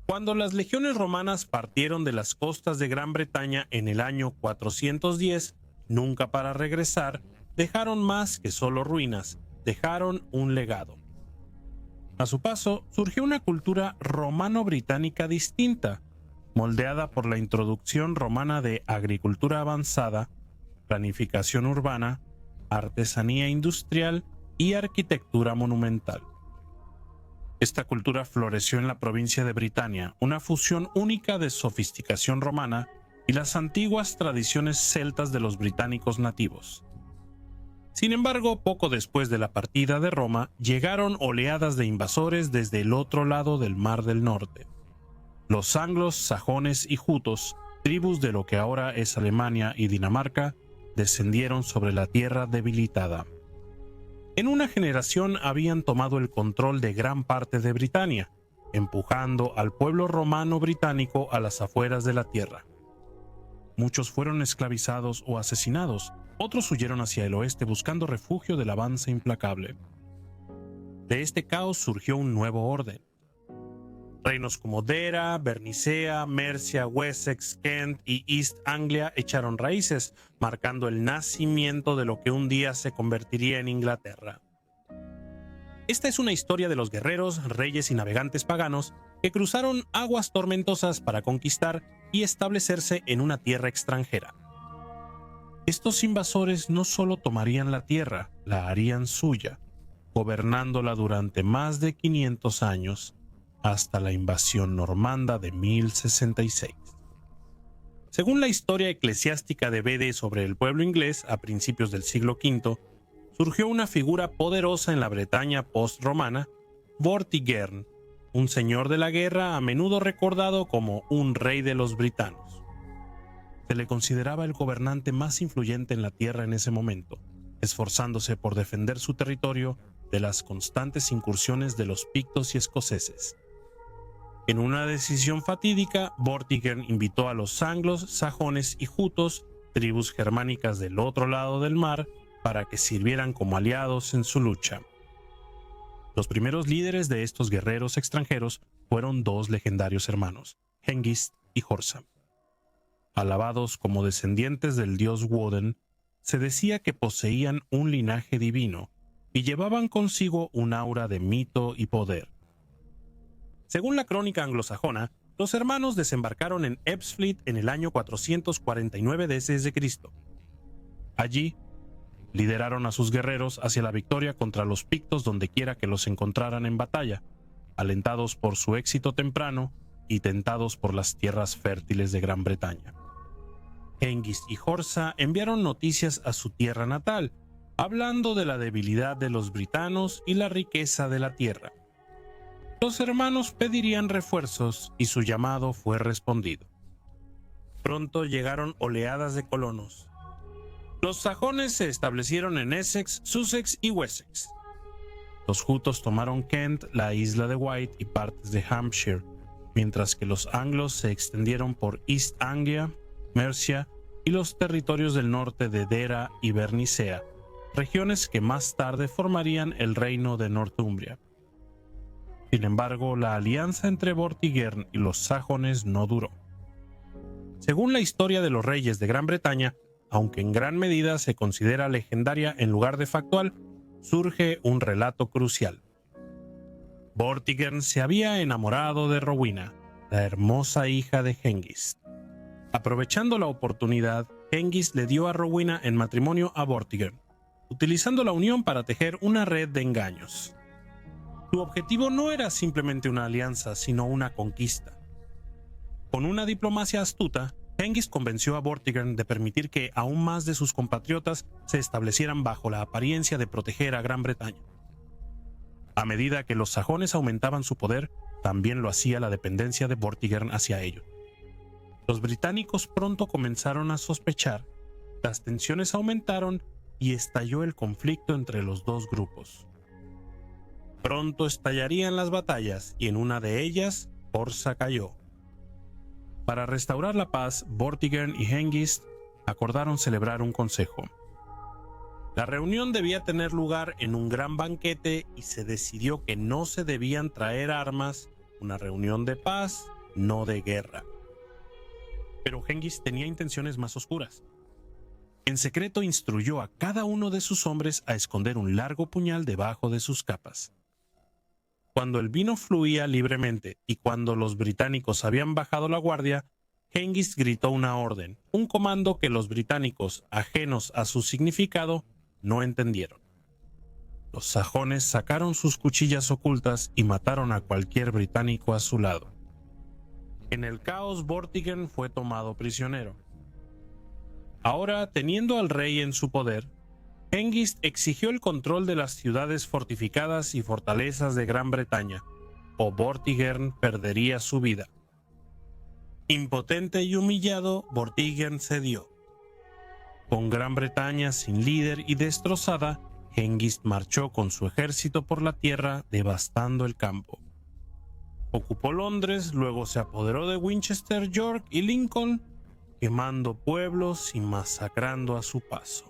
Cuando las legiones romanas partieron de las costas de Gran Bretaña en el año 410, nunca para regresar, dejaron más que solo ruinas, dejaron un legado. A su paso, surgió una cultura romano-británica distinta, moldeada por la introducción romana de agricultura avanzada, planificación urbana, artesanía industrial y arquitectura monumental. Esta cultura floreció en la provincia de Britania, una fusión única de sofisticación romana y las antiguas tradiciones celtas de los británicos nativos. Sin embargo, poco después de la partida de Roma, llegaron oleadas de invasores desde el otro lado del Mar del Norte. Los anglos, sajones y jutos, tribus de lo que ahora es Alemania y Dinamarca, descendieron sobre la tierra debilitada. En una generación habían tomado el control de gran parte de Britania, empujando al pueblo romano británico a las afueras de la tierra. Muchos fueron esclavizados o asesinados, otros huyeron hacia el oeste buscando refugio del avance implacable. De este caos surgió un nuevo orden. Reinos como Dera, Bernicea, Mercia, Wessex, Kent y East Anglia echaron raíces, marcando el nacimiento de lo que un día se convertiría en Inglaterra. Esta es una historia de los guerreros, reyes y navegantes paganos que cruzaron aguas tormentosas para conquistar y establecerse en una tierra extranjera. Estos invasores no solo tomarían la tierra, la harían suya, gobernándola durante más de 500 años, hasta la invasión normanda de 1066. Según la historia eclesiástica de Bede sobre el pueblo inglés a principios del siglo V, surgió una figura poderosa en la Bretaña post-romana, Vortigern, un señor de la guerra a menudo recordado como un rey de los britanos. Se le consideraba el gobernante más influyente en la tierra en ese momento, esforzándose por defender su territorio de las constantes incursiones de los pictos y escoceses. En una decisión fatídica, Vortigern invitó a los anglos, sajones y jutos, tribus germánicas del otro lado del mar, para que sirvieran como aliados en su lucha. Los primeros líderes de estos guerreros extranjeros fueron dos legendarios hermanos, Hengist y Horsa. Alabados como descendientes del dios Woden, se decía que poseían un linaje divino y llevaban consigo un aura de mito y poder. Según la crónica anglosajona, los hermanos desembarcaron en Ebbsfleet en el año 449 d.C. Allí, lideraron a sus guerreros hacia la victoria contra los pictos dondequiera que los encontraran en batalla, alentados por su éxito temprano y tentados por las tierras fértiles de Gran Bretaña. Hengist y Horsa enviaron noticias a su tierra natal, hablando de la debilidad de los britanos y la riqueza de la tierra. Los hermanos pedirían refuerzos y su llamado fue respondido. Pronto llegaron oleadas de colonos. Los sajones se establecieron en Essex, Sussex y Wessex. Los jutos tomaron Kent, la isla de Wight y partes de Hampshire, mientras que los anglos se extendieron por East Anglia, Mercia y los territorios del norte de Dera y Bernicea, regiones que más tarde formarían el reino de Northumbria. Sin embargo, la alianza entre Vortigern y los sajones no duró. Según la historia de los reyes de Gran Bretaña, aunque en gran medida se considera legendaria en lugar de factual, surge un relato crucial. Vortigern se había enamorado de Rowena, la hermosa hija de Hengist. Aprovechando la oportunidad, Hengist le dio a Rowena en matrimonio a Vortigern, utilizando la unión para tejer una red de engaños. Su objetivo no era simplemente una alianza, sino una conquista. Con una diplomacia astuta, Hengist convenció a Vortigern de permitir que aún más de sus compatriotas se establecieran bajo la apariencia de proteger a Gran Bretaña. A medida que los sajones aumentaban su poder, también lo hacía la dependencia de Vortigern hacia ellos. Los británicos pronto comenzaron a sospechar, las tensiones aumentaron y estalló el conflicto entre los dos grupos. Pronto estallarían las batallas y en una de ellas, Horsa cayó. Para restaurar la paz, Vortigern y Hengist acordaron celebrar un consejo. La reunión debía tener lugar en un gran banquete y se decidió que no se debían traer armas, una reunión de paz no de guerra. Pero Hengist tenía intenciones más oscuras. En secreto instruyó a cada uno de sus hombres a esconder un largo puñal debajo de sus capas. Cuando el vino fluía libremente y cuando los británicos habían bajado la guardia, Hengist gritó una orden, un comando que los británicos, ajenos a su significado, no entendieron. Los sajones sacaron sus cuchillas ocultas y mataron a cualquier británico a su lado. En el caos, Vortigern fue tomado prisionero. Ahora, teniendo al rey en su poder, Hengist exigió el control de las ciudades fortificadas y fortalezas de Gran Bretaña, o Vortigern perdería su vida. Impotente y humillado, Vortigern cedió. Con Gran Bretaña sin líder y destrozada, Hengist marchó con su ejército por la tierra, devastando el campo. Ocupó Londres, luego se apoderó de Winchester, York y Lincoln, quemando pueblos y masacrando a su paso.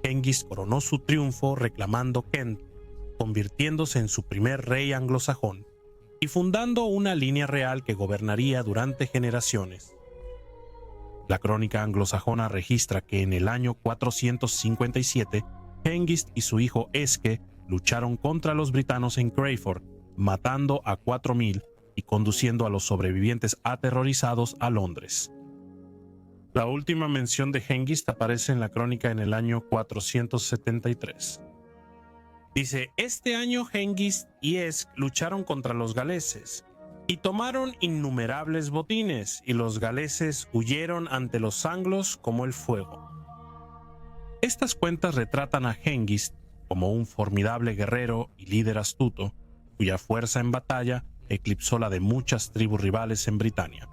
Hengist coronó su triunfo reclamando Kent, convirtiéndose en su primer rey anglosajón y fundando una línea real que gobernaría durante generaciones. La crónica anglosajona registra que en el año 457, Hengist y su hijo Eske lucharon contra los britanos en Crayford, matando a 4.000 y conduciendo a los sobrevivientes aterrorizados a Londres. La última mención de Hengist aparece en la crónica en el año 473. Dice: este año Hengist y Esk lucharon contra los galeses y tomaron innumerables botines, y los galeses huyeron ante los anglos como el fuego. Estas cuentas retratan a Hengist como un formidable guerrero y líder astuto, cuya fuerza en batalla eclipsó la de muchas tribus rivales en Britania.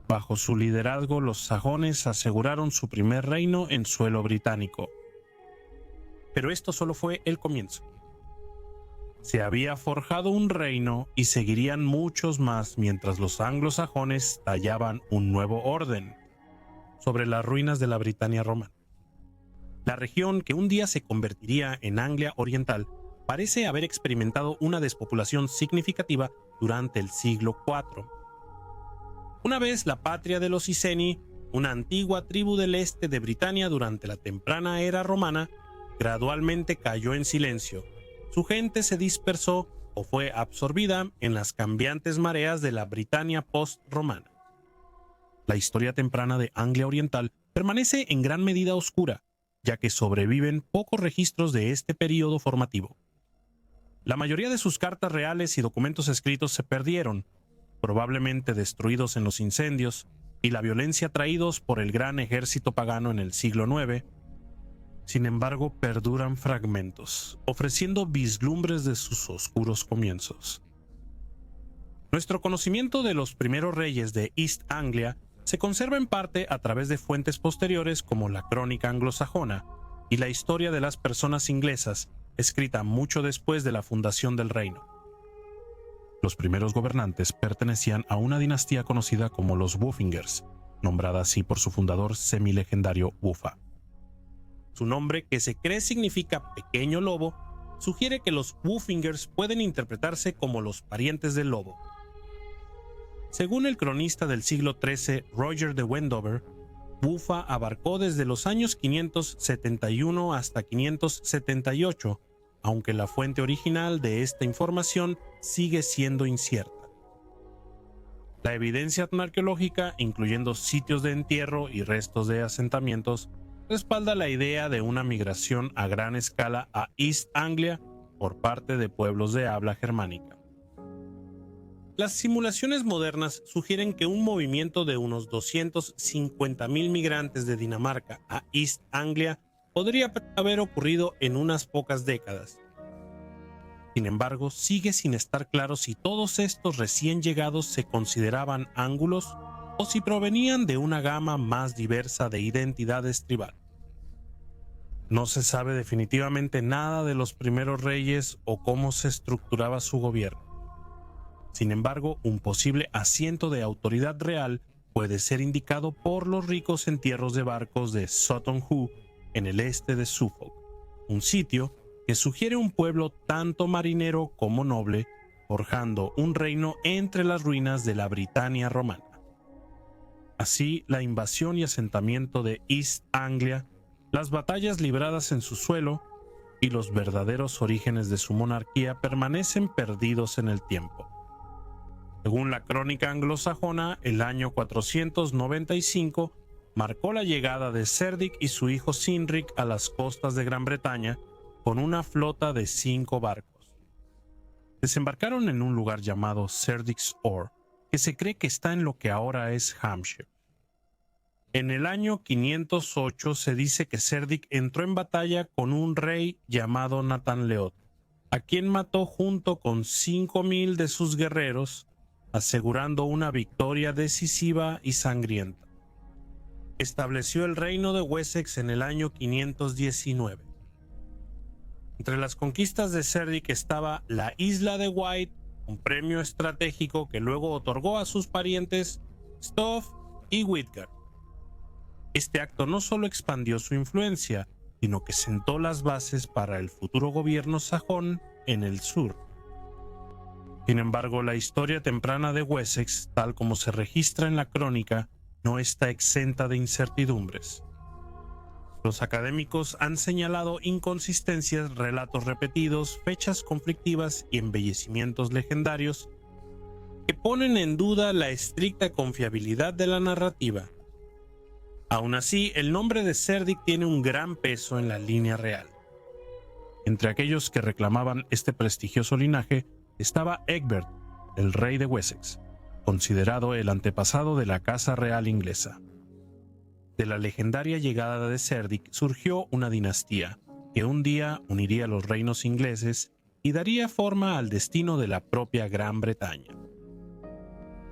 Bajo su liderazgo, los sajones aseguraron su primer reino en suelo británico. Pero esto solo fue el comienzo. Se había forjado un reino y seguirían muchos más mientras los anglosajones tallaban un nuevo orden sobre las ruinas de la Britania romana. La región que un día se convertiría en Anglia Oriental parece haber experimentado una despopulación significativa durante el siglo IV. Una vez la patria de los Iceni, una antigua tribu del este de Britania durante la temprana era romana, gradualmente cayó en silencio. Su gente se dispersó o fue absorbida en las cambiantes mareas de la Britania post-romana. La historia temprana de Anglia Oriental permanece en gran medida oscura, ya que sobreviven pocos registros de este período formativo. La mayoría de sus cartas reales y documentos escritos se perdieron, probablemente destruidos en los incendios y la violencia traídos por el gran ejército pagano en el siglo IX. Sin embargo, perduran fragmentos, ofreciendo vislumbres de sus oscuros comienzos. Nuestro conocimiento de los primeros reyes de East Anglia se conserva en parte a través de fuentes posteriores como la Crónica anglosajona y la historia de las personas inglesas, escrita mucho después de la fundación del reino. Los primeros gobernantes pertenecían a una dinastía conocida como los Woofingers, nombrada así por su fundador semilegendario Wuffa. Su nombre, que se cree significa pequeño lobo, sugiere que los Woofingers pueden interpretarse como los parientes del lobo. Según el cronista del siglo XIII Roger de Wendover, Wuffa abarcó desde los años 571 hasta 578, aunque la fuente original de esta información sigue siendo incierta. La evidencia arqueológica, incluyendo sitios de entierro y restos de asentamientos, respalda la idea de una migración a gran escala a East Anglia por parte de pueblos de habla germánica. Las simulaciones modernas sugieren que un movimiento de unos 250.000 migrantes de Dinamarca a East Anglia podría haber ocurrido en unas pocas décadas. Sin embargo, sigue sin estar claro si todos estos recién llegados se consideraban ángulos o si provenían de una gama más diversa de identidades tribales. No se sabe definitivamente nada de los primeros reyes o cómo se estructuraba su gobierno. Sin embargo, un posible asiento de autoridad real puede ser indicado por los ricos entierros de barcos de Sutton Hoo en el este de Suffolk, un sitio que sugiere un pueblo tanto marinero como noble, forjando un reino entre las ruinas de la Britania romana. Así, la invasión y asentamiento de East Anglia, las batallas libradas en su suelo y los verdaderos orígenes de su monarquía permanecen perdidos en el tiempo. Según la crónica anglosajona, el año 495 marcó la llegada de Cerdic y su hijo Cynric a las costas de Gran Bretaña con una flota de 5 barcos. Desembarcaron en un lugar llamado Cerdic's Oar, que se cree que está en lo que ahora es Hampshire. En el año 508 se dice que Cerdic entró en batalla con un rey llamado Nathan Leod, a quien mató junto con 5,000 de sus guerreros, asegurando una victoria decisiva y sangrienta. Estableció el reino de Wessex en el año 519. Entre las conquistas de Cerdic estaba la isla de Wight, un premio estratégico que luego otorgó a sus parientes Stolf y Witgard. Este acto no solo expandió su influencia, sino que sentó las bases para el futuro gobierno sajón en el sur. Sin embargo, la historia temprana de Wessex, tal como se registra en la crónica, no está exenta de incertidumbres. Los académicos han señalado inconsistencias, relatos repetidos, fechas conflictivas y embellecimientos legendarios que ponen en duda la estricta confiabilidad de la narrativa. Aún así, el nombre de Cerdic tiene un gran peso en la línea real. Entre aquellos que reclamaban este prestigioso linaje estaba Egbert, el rey de Wessex, considerado el antepasado de la casa real inglesa. De la legendaria llegada de Cerdic surgió una dinastía que un día uniría los reinos ingleses y daría forma al destino de la propia Gran Bretaña.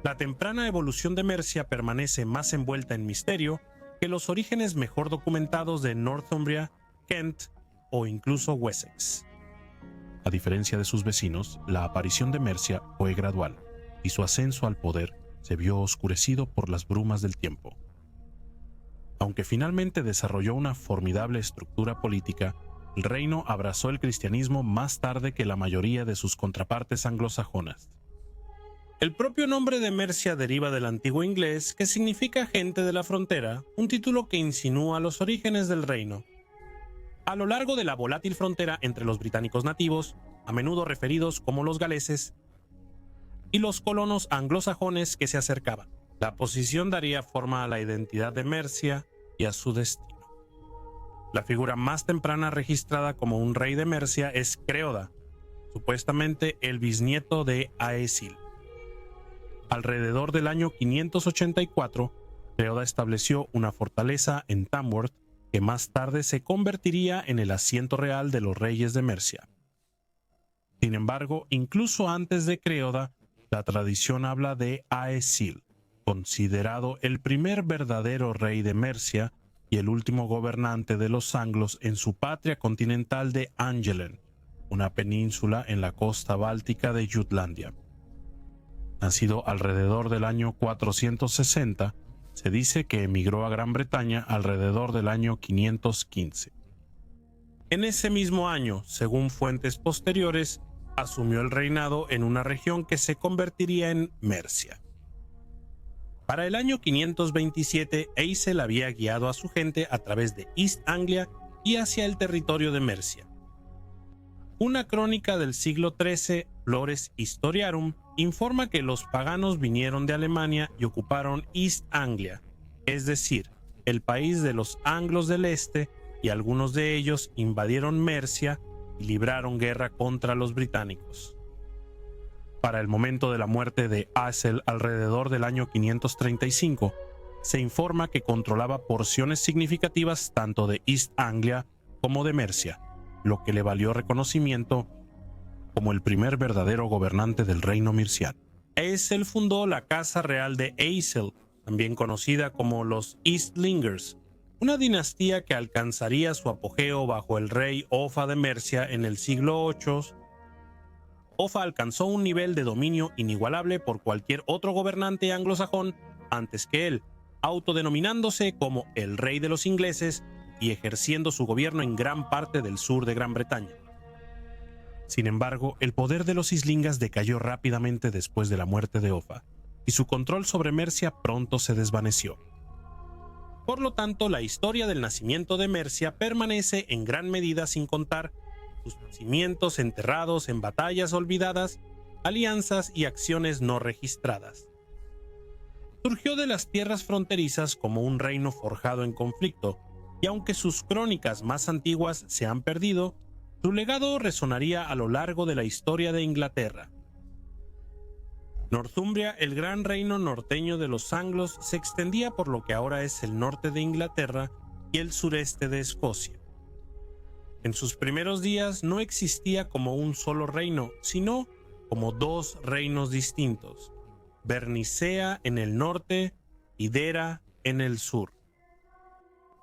La temprana evolución de Mercia permanece más envuelta en misterio que los orígenes mejor documentados de Northumbria, Kent o incluso Wessex. A diferencia de sus vecinos, la aparición de Mercia fue gradual y su ascenso al poder se vio oscurecido por las brumas del tiempo. Aunque finalmente desarrolló una formidable estructura política, el reino abrazó el cristianismo más tarde que la mayoría de sus contrapartes anglosajonas. El propio nombre de Mercia deriva del antiguo inglés, que significa gente de la frontera, un título que insinúa los orígenes del reino. A lo largo de la volátil frontera entre los británicos nativos, a menudo referidos como los galeses, y los colonos anglosajones que se acercaban, la posición daría forma a la identidad de Mercia y a su destino. La figura más temprana registrada como un rey de Mercia es Creoda, supuestamente el bisnieto de Aesil. Alrededor del año 584, Creoda estableció una fortaleza en Tamworth que más tarde se convertiría en el asiento real de los reyes de Mercia. Sin embargo, incluso antes de Creoda, la tradición habla de Aesil, considerado el primer verdadero rey de Mercia y el último gobernante de los anglos en su patria continental de Angelen, una península en la costa báltica de Jutlandia. Nacido alrededor del año 460, se dice que emigró a Gran Bretaña alrededor del año 515. En ese mismo año, según fuentes posteriores, asumió el reinado en una región que se convertiría en Mercia. Para el año 527, Aesil había guiado a su gente a través de East Anglia y hacia el territorio de Mercia. Una crónica del siglo XIII, Flores Historiarum, informa que los paganos vinieron de Alemania y ocuparon East Anglia, es decir, el país de los anglos del este, y algunos de ellos invadieron Mercia y libraron guerra contra los británicos. Para el momento de la muerte de Aesil, alrededor del año 535, se informa que controlaba porciones significativas tanto de East Anglia como de Mercia, lo que le valió reconocimiento como el primer verdadero gobernante del reino merciano. Aesil fundó la Casa Real de Aesil, también conocida como los Eastlingers, una dinastía que alcanzaría su apogeo bajo el rey Offa de Mercia en el siglo VIII. Offa alcanzó un nivel de dominio inigualable por cualquier otro gobernante anglosajón antes que él, autodenominándose como el rey de los ingleses y ejerciendo su gobierno en gran parte del sur de Gran Bretaña. Sin embargo, el poder de los islingas decayó rápidamente después de la muerte de Offa, y su control sobre Mercia pronto se desvaneció. Por lo tanto, la historia del nacimiento de Mercia permanece en gran medida sin contar sus nacimientos enterrados en batallas olvidadas, alianzas y acciones no registradas. Surgió de las tierras fronterizas como un reino forjado en conflicto, y aunque sus crónicas más antiguas se han perdido, su legado resonaría a lo largo de la historia de Inglaterra. Northumbria, el gran reino norteño de los anglos, se extendía por lo que ahora es el norte de Inglaterra y el sureste de Escocia. En sus primeros días no existía como un solo reino, sino como dos reinos distintos: Bernicea en el norte y Dera en el sur.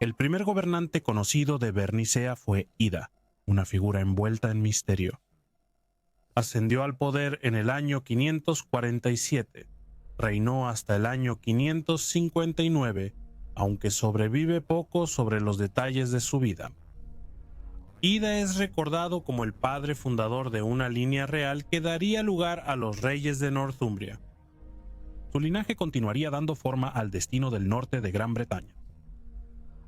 El primer gobernante conocido de Bernicea fue Ida, una figura envuelta en misterio. Ascendió al poder en el año 547, reinó hasta el año 559, aunque sobrevive poco sobre los detalles de su vida. Ida es recordado como el padre fundador de una línea real que daría lugar a los reyes de Northumbria. Su linaje continuaría dando forma al destino del norte de Gran Bretaña.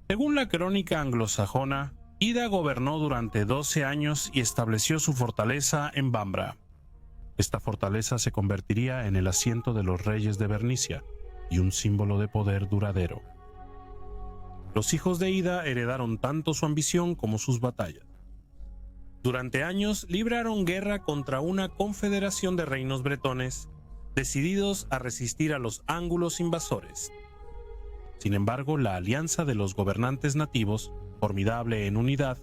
Según la crónica anglosajona, Ida gobernó durante 12 años y estableció su fortaleza en Bambra. Esta fortaleza se convertiría en el asiento de los reyes de Bernicia y un símbolo de poder duradero. Los hijos de Ida heredaron tanto su ambición como sus batallas. Durante años libraron guerra contra una confederación de reinos bretones, decididos a resistir a los ángulos invasores. Sin embargo, la alianza de los gobernantes nativos, formidable en unidad,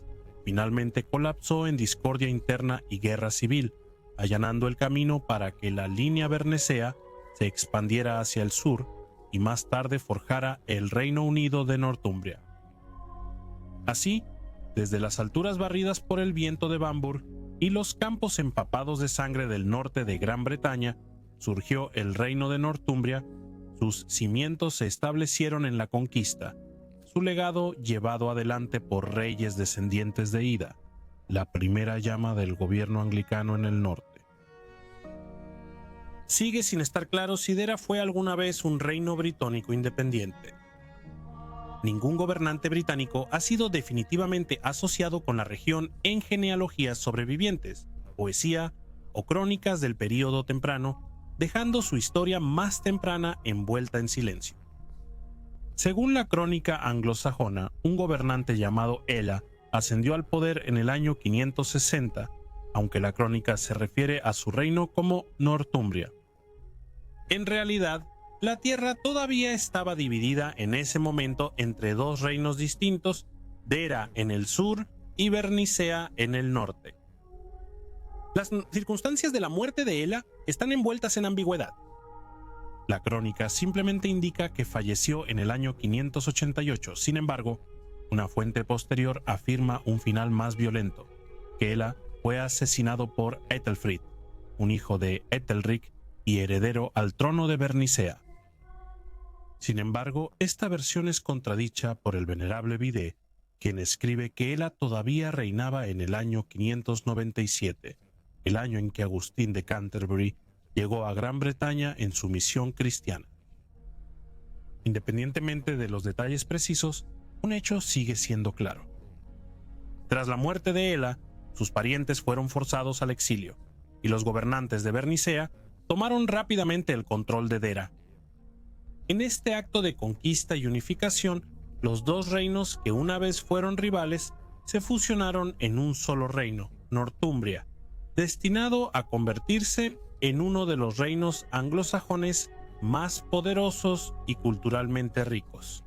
finalmente colapsó en discordia interna y guerra civil, allanando el camino para que la línea bernesea se expandiera hacia el sur y más tarde forjara el Reino Unido de Northumbria. Así, desde las alturas barridas por el viento de Bamburgh y los campos empapados de sangre del norte de Gran Bretaña, surgió el Reino de Northumbria. Sus cimientos se establecieron en la conquista, su legado llevado adelante por reyes descendientes de Ida, la primera llama del gobierno anglicano en el norte. Sigue sin estar claro si Dera fue alguna vez un reino británico independiente. Ningún gobernante británico ha sido definitivamente asociado con la región en genealogías sobrevivientes, poesía o crónicas del período temprano, dejando su historia más temprana envuelta en silencio. Según la crónica anglosajona, un gobernante llamado Ela ascendió al poder en el año 560, aunque la crónica se refiere a su reino como Northumbria. En realidad, la tierra todavía estaba dividida en ese momento entre dos reinos distintos, Dera en el sur y Bernicea en el norte. Las circunstancias de la muerte de Ela están envueltas en ambigüedad. La crónica simplemente indica que falleció en el año 588. Sin embargo, una fuente posterior afirma un final más violento, que Ela fue asesinado por Ethelfrid, un hijo de Ethelric y heredero al trono de Bernicea. Sin embargo, esta versión es contradicha por el venerable Bede, quien escribe que Ela todavía reinaba en el año 597, el año en que Agustín de Canterbury llegó a Gran Bretaña en su misión cristiana. Independientemente de los detalles precisos, un hecho sigue siendo claro. Tras la muerte de Ela, sus parientes fueron forzados al exilio, y los gobernantes de Bernicea tomaron rápidamente el control de Dera. En este acto de conquista y unificación, los dos reinos que una vez fueron rivales se fusionaron en un solo reino, Northumbria, destinado a convertirse en uno de los reinos anglosajones más poderosos y culturalmente ricos.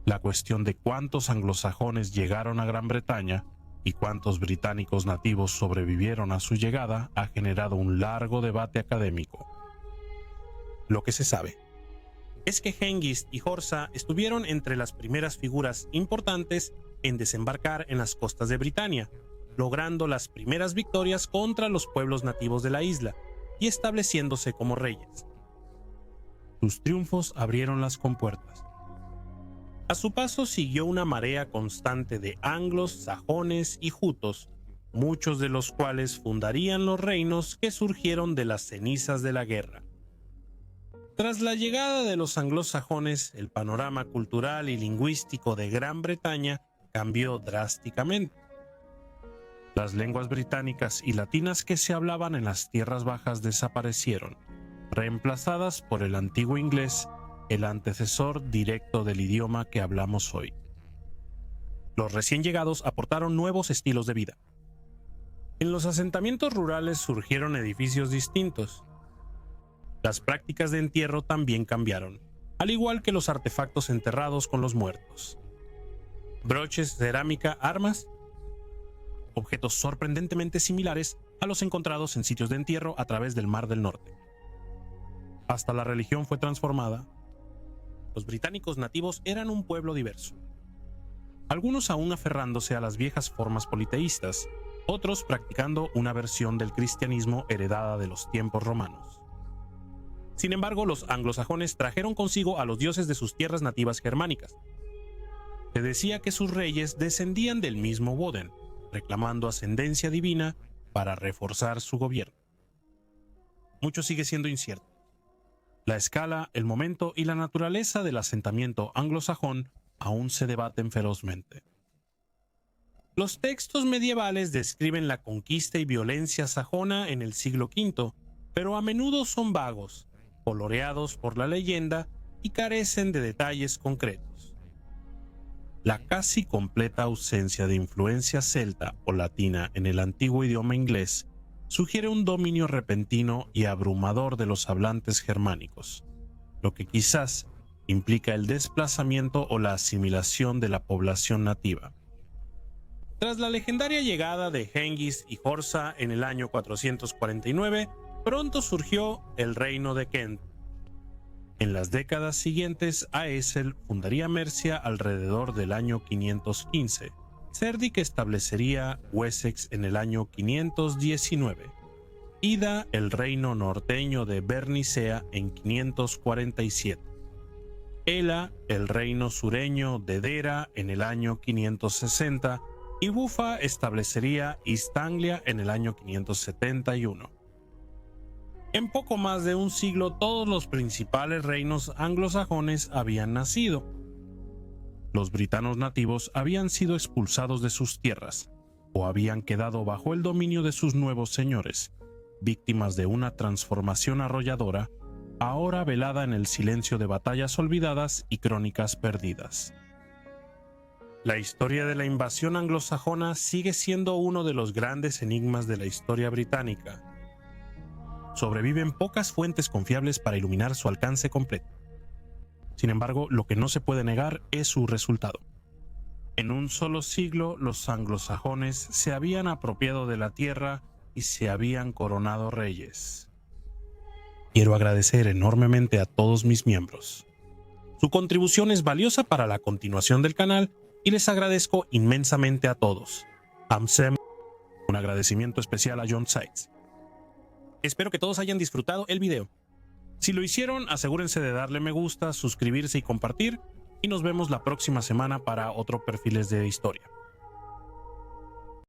La cuestión de cuántos anglosajones llegaron a Gran Bretaña y cuántos británicos nativos sobrevivieron a su llegada ha generado un largo debate académico. Lo que se sabe es que Hengist y Horsa estuvieron entre las primeras figuras importantes en desembarcar en las costas de Britania, logrando las primeras victorias contra los pueblos nativos de la isla y estableciéndose como reyes. Sus triunfos abrieron las compuertas. A su paso siguió una marea constante de anglos, sajones y jutos, muchos de los cuales fundarían los reinos que surgieron de las cenizas de la guerra. Tras la llegada de los anglosajones, el panorama cultural y lingüístico de Gran Bretaña cambió drásticamente. Las lenguas británicas y latinas que se hablaban en las tierras bajas desaparecieron, reemplazadas por el antiguo inglés, el antecesor directo del idioma que hablamos hoy. Los recién llegados aportaron nuevos estilos de vida. En los asentamientos rurales surgieron edificios distintos. Las prácticas de entierro también cambiaron, al igual que los artefactos enterrados con los muertos. Broches, cerámica, armas, objetos sorprendentemente similares a los encontrados en sitios de entierro a través del Mar del Norte. Hasta la religión fue transformada. Los británicos nativos eran un pueblo diverso. Algunos aún aferrándose a las viejas formas politeístas, otros practicando una versión del cristianismo heredada de los tiempos romanos. Sin embargo, los anglosajones trajeron consigo a los dioses de sus tierras nativas germánicas. Se decía que sus reyes descendían del mismo Woden, reclamando ascendencia divina para reforzar su gobierno. Mucho sigue siendo incierto. La escala, el momento y la naturaleza del asentamiento anglosajón aún se debaten ferozmente. Los textos medievales describen la conquista y violencia sajona en el siglo V, pero a menudo son vagos, coloreados por la leyenda y carecen de detalles concretos. La casi completa ausencia de influencia celta o latina en el antiguo idioma inglés sugiere un dominio repentino y abrumador de los hablantes germánicos, lo que quizás implica el desplazamiento o la asimilación de la población nativa. Tras la legendaria llegada de Hengist y Horsa en el año 449, pronto surgió el reino de Kent. En las décadas siguientes, Aesel fundaría Mercia alrededor del año 515. Cerdic establecería Wessex en el año 519. Ida el reino norteño de Bernicea en 547. Ela el reino sureño de Dera en el año 560 y Bufa establecería East Anglia en el año 571. En poco más de un siglo todos los principales reinos anglosajones habían nacido. Los britanos nativos habían sido expulsados de sus tierras o habían quedado bajo el dominio de sus nuevos señores, víctimas de una transformación arrolladora, ahora velada en el silencio de batallas olvidadas y crónicas perdidas. La historia de la invasión anglosajona sigue siendo uno de los grandes enigmas de la historia británica. Sobreviven pocas fuentes confiables para iluminar su alcance completo. Sin embargo, lo que no se puede negar es su resultado. En un solo siglo, los anglosajones se habían apropiado de la tierra y se habían coronado reyes. Quiero agradecer enormemente a todos mis miembros. Su contribución es valiosa para la continuación del canal y les agradezco inmensamente a todos. Amsem, un agradecimiento especial a John Sykes. Espero que todos hayan disfrutado el video. Si lo hicieron, asegúrense de darle me gusta, suscribirse y compartir, y nos vemos la próxima semana para otro Perfiles de Historia.